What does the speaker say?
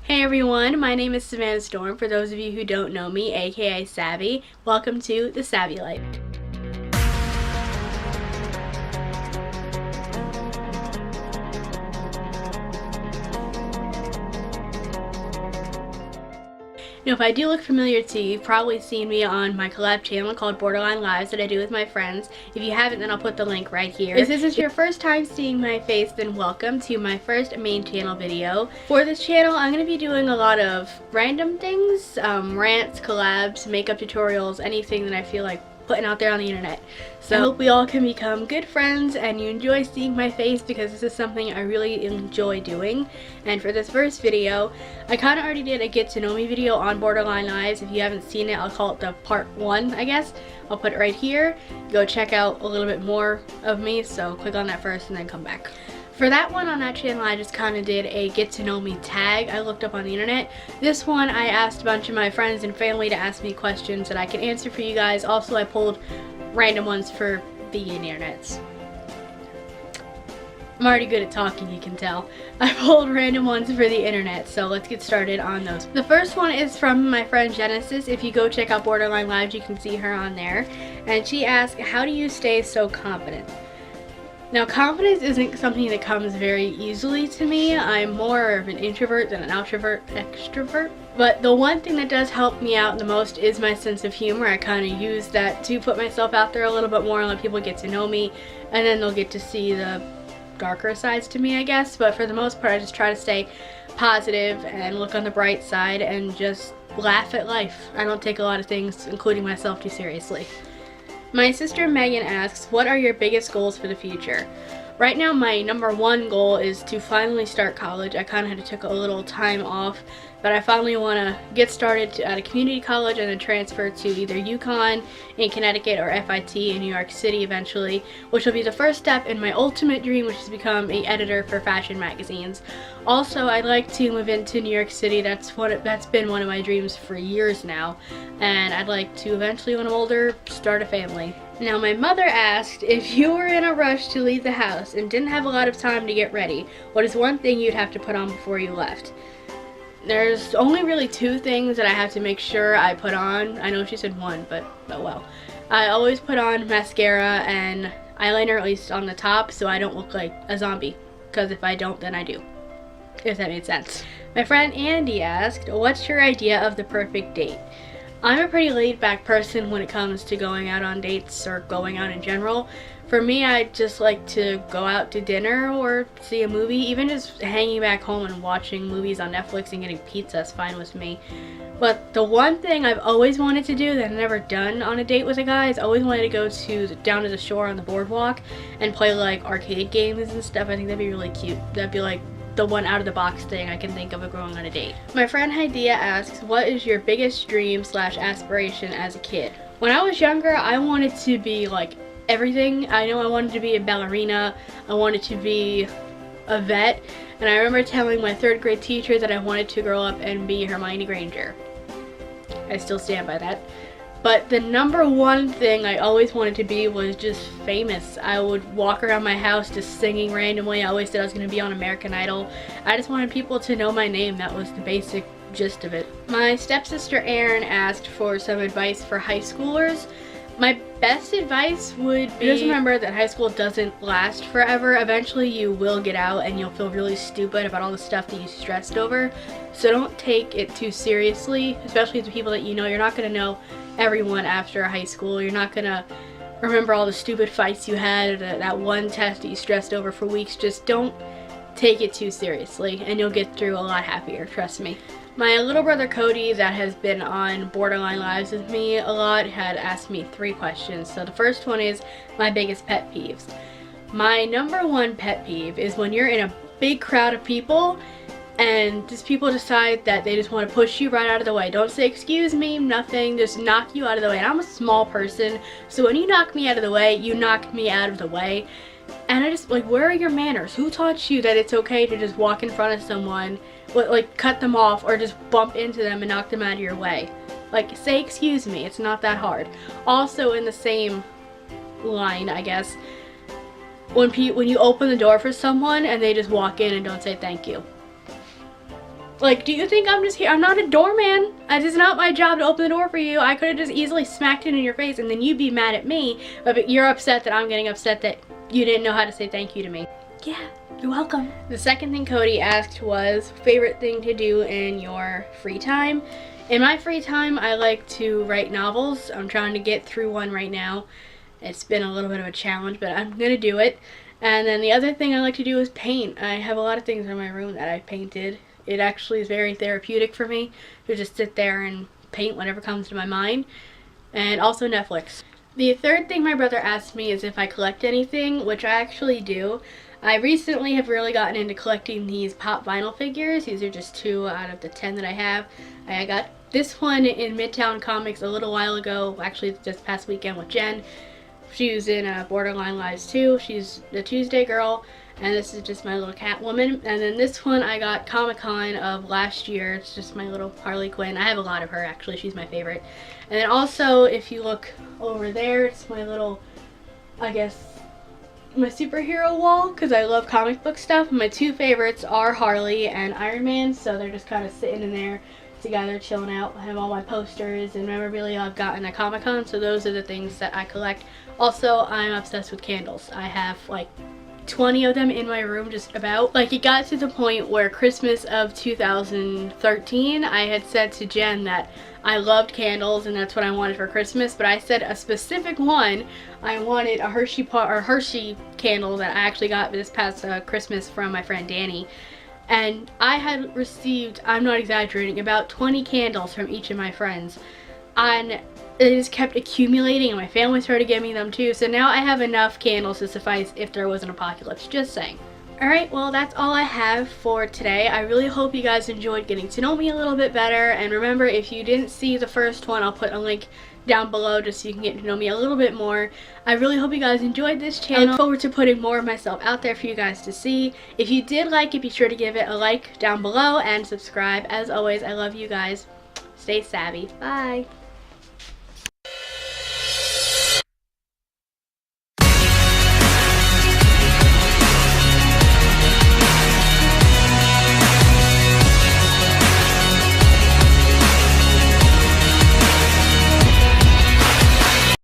Hey everyone, my name is Savannah Storm, for those of you who don't know me, aka Savvy. Welcome to The Savvy Life. Now, if I do look familiar to you, you've probably seen me on my collab channel called Borderline Lives that I do with my friends. If you haven't, then I'll put the link right here. If this is your first time seeing my face, then welcome to my first main channel video. For this channel, I'm going to be doing a lot of random things, rants, collabs, makeup tutorials, anything that I feel like putting out there on the internet. So I hope we all can become good friends and you enjoy seeing my face, because this is something I really enjoy doing. And for this first video, I kind of already did a get to know me video on Borderline Lives. If you haven't seen it, I'll call it the part 1, I guess. I'll put it right here. Go check out a little bit more of me, so click on that first and then come back. For that one on that channel, I just kind of did a get to know me tag I looked up on the internet. This one, I asked a bunch of my friends and family to ask me questions that I can answer for you guys. Also, I pulled random ones for the internets. I'm already good at talking, you can tell. I pulled random ones for the internet, so let's get started on those. The first one is from my friend Genesis. If you go check out Borderline Lives, you can see her on there. And she asked, how do you stay so confident? Now, confidence isn't something that comes very easily to me. I'm more of an introvert than an extrovert. But the one thing that does help me out the most is my sense of humor. I kind of use that to put myself out there a little bit more and let people get to know me. And then they'll get to see the darker sides to me, I guess. But for the most part, I just try to stay positive and look on the bright side and just laugh at life. I don't take a lot of things, including myself, too seriously. My sister Megan asks, what are your biggest goals for the future? Right now, my number one goal is to finally start college. I kind of had to take a little time off, but I finally want to get started at a community college and then transfer to either UConn in Connecticut or FIT in New York City eventually, which will be the first step in my ultimate dream, which is to become an editor for fashion magazines. Also, I'd like to move into New York City. That's been one of my dreams for years now, and I'd like to eventually, when I'm older, start a family. Now, my mother asked, if you were in a rush to leave the house and didn't have a lot of time to get ready, what is one thing you'd have to put on before you left? There's only really two things that I have to make sure I put on. I know she said one, but well. I always put on mascara and eyeliner, at least on the top, so I don't look like a zombie. Because if I don't, then I do. If that made sense. My friend Andy asked, what's your idea of the perfect date? I'm a pretty laid-back person when it comes to going out on dates or going out in general. For me, I just like to go out to dinner or see a movie. Even just hanging back home and watching movies on Netflix and getting pizza is fine with me. But the one thing I've always wanted to do that I've never done on a date with a guy is always wanted to go down to the shore on the boardwalk and play like arcade games and stuff. I think that'd be really cute. That'd be like the one out of the box thing I can think of going on a date. My friend Hidea asks, what is your biggest dream / aspiration as a kid? When I was younger, I wanted to be like everything. I know I wanted to be a ballerina, I wanted to be a vet, and I remember telling my 3rd grade teacher that I wanted to grow up and be Hermione Granger. I still stand by that. But the number one thing I always wanted to be was just famous. I would walk around my house just singing randomly. I always said I was going to be on American Idol. I just wanted people to know my name. That was the basic gist of it. My stepsister Erin asked for some advice for high schoolers. My best advice would be, just remember that high school doesn't last forever. Eventually you will get out and you'll feel really stupid about all the stuff that you stressed over. So don't take it too seriously, especially the people that you know. You're not going to know everyone after high school. You're not going to remember all the stupid fights you had, or that one test that you stressed over for weeks. Just don't take it too seriously and you'll get through a lot happier, trust me. My little brother Cody, that has been on Borderline Lives with me a lot, had asked me 3 questions. So the first one is my biggest pet peeves. My number one pet peeve is when you're in a big crowd of people and just people decide that they just want to push you right out of the way. Don't say excuse me, nothing, just knock you out of the way. And I'm a small person, so when you knock me out of the way, you knock me out of the way. And I just, like, where are your manners? Who taught you that it's okay to just walk in front of someone, like cut them off or just bump into them and knock them out of your way? Like, say excuse me, it's not that hard. Also, in the same line, I guess, when you open the door for someone and they just walk in and don't say thank you. Like, do you think I'm just here? I'm not a doorman. It is not my job to open the door for you. I could have just easily smacked it in your face and then you'd be mad at me. But you're upset that I'm getting upset that you didn't know how to say thank you to me. Yeah, you're welcome. The second thing Cody asked was favorite thing to do in your free time. In my free time, I like to write novels. I'm trying to get through one right now. It's been a little bit of a challenge, but I'm gonna do it. And then the other thing I like to do is paint. I have a lot of things in my room that I've painted. It actually is very therapeutic for me to just sit there and paint whatever comes to my mind. And also Netflix. The third thing my brother asked me is if I collect anything, which I actually do. I recently have really gotten into collecting these pop vinyl figures. These are just 2 out of the 10 that I have. I got this one in Midtown Comics a little while ago, actually just past weekend with Jen. She was in Borderline Lives too. She's the Tuesday girl. And this is just my little Catwoman. And then this one I got Comic-Con of last year. It's just my little Harley Quinn. I have a lot of her actually. She's my favorite. And then also if you look over there, it's my little, I guess, my superhero wall because I love comic book stuff. My 2 favorites are Harley and Iron Man. So they're just kind of sitting in there together, chilling out. I have all my posters and memorabilia I've gotten at Comic-Con. So those are the things that I collect. Also, I'm obsessed with candles. I have like 20 of them in my room just about. Like, it got to the point where Christmas of 2013 I had said to Jen that I loved candles and that's what I wanted for Christmas, but I said a specific one. I wanted a Hershey candle that I actually got this past Christmas from my friend Danny, and I had received, I'm not exaggerating, about 20 candles from each of my friends, and it just kept accumulating and my family started giving me them too. So now I have enough candles to suffice if there was an apocalypse, just saying. Alright, well that's all I have for today. I really hope you guys enjoyed getting to know me a little bit better. And remember, if you didn't see the first one, I'll put a link down below just so you can get to know me a little bit more. I really hope you guys enjoyed this channel. I look forward to putting more of myself out there for you guys to see. If you did like it, be sure to give it a like down below and subscribe. As always, I love you guys. Stay savvy. Bye.